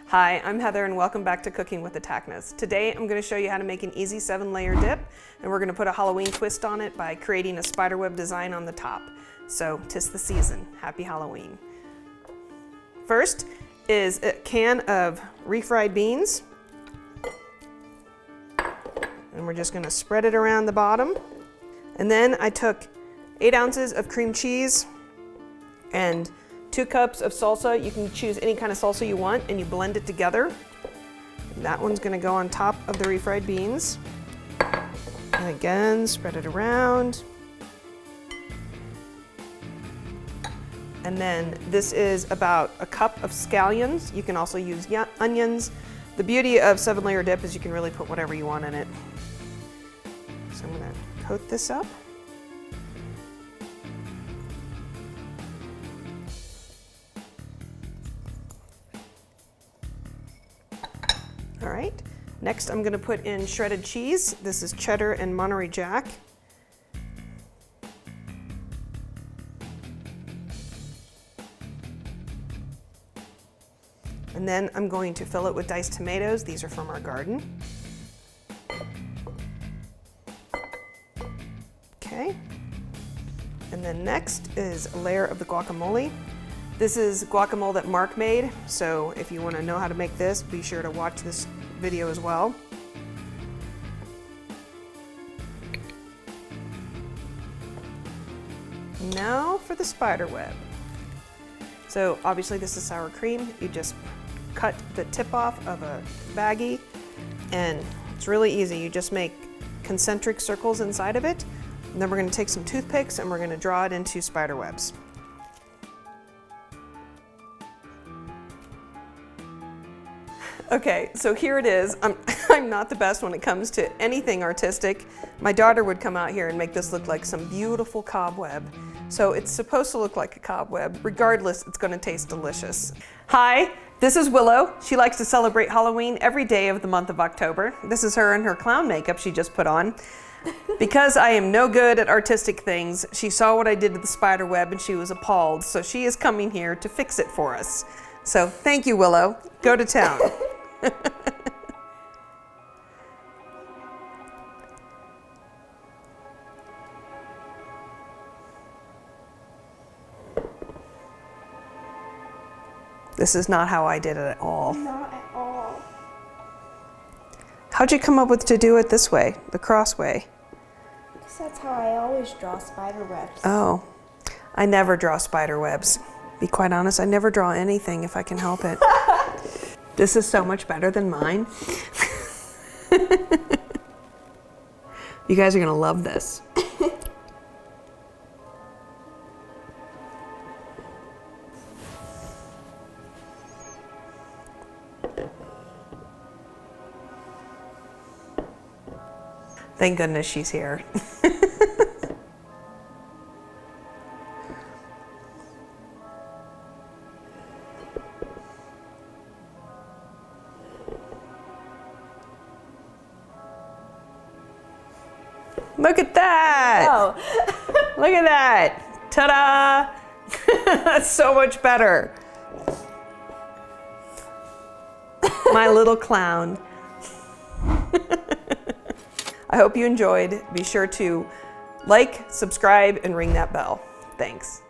Hi, I'm Heather and welcome back to Cooking with the Tachnas. Today I'm going to show you how to make an easy 7-layer dip, and we're going to put a Halloween twist on it by creating a spiderweb design on the top. So, 'tis the season. Happy Halloween. First is a can of refried beans, and we're just going to spread it around the bottom. And then I took 8 ounces of cream cheese and 2 cups of salsa. You can choose any kind of salsa you want and you blend it together. That one's gonna go on top of the refried beans. And again, spread it around. And then this is about a cup of scallions. You can also use onions. The beauty of 7-layer dip is you can really put whatever you want in it. So I'm gonna coat this up. All right, next I'm gonna put in shredded cheese. This is cheddar and Monterey Jack. And then I'm going to fill it with diced tomatoes. These are from our garden. Okay, and then next is a layer of the guacamole. This is guacamole that Mark made, so if you want to know how to make this, be sure to watch this video as well. Now for the spider web. So obviously this is sour cream. You just cut the tip off of a baggie, and it's really easy. You just make concentric circles inside of it, and then we're going to take some toothpicks and we're going to draw it into spider webs. Okay, so here it is. I'm not the best when it comes to anything artistic. My daughter would come out here and make this look like some beautiful cobweb. So it's supposed to look like a cobweb. Regardless, it's going to taste delicious. Hi, this is Willow. She likes to celebrate Halloween every day of the month of October. This is her in her clown makeup she just put on. Because I am no good at artistic things, she saw what I did to the spider web and she was appalled. So she is coming here to fix it for us. So thank you, Willow. Go to town. This is not how I did it at all. Not at all. How'd you come up with to do it this way, the cross way? Because that's how I always draw spider webs. Oh, I never draw spider webs. Be quite honest, I never draw anything if I can help it. This is so much better than mine. You guys are gonna love this. Thank goodness she's here. Look at that! Oh. Look at that! Ta-da! That's so much better. My little clown. I hope you enjoyed. Be sure to like, subscribe, and ring that bell. Thanks.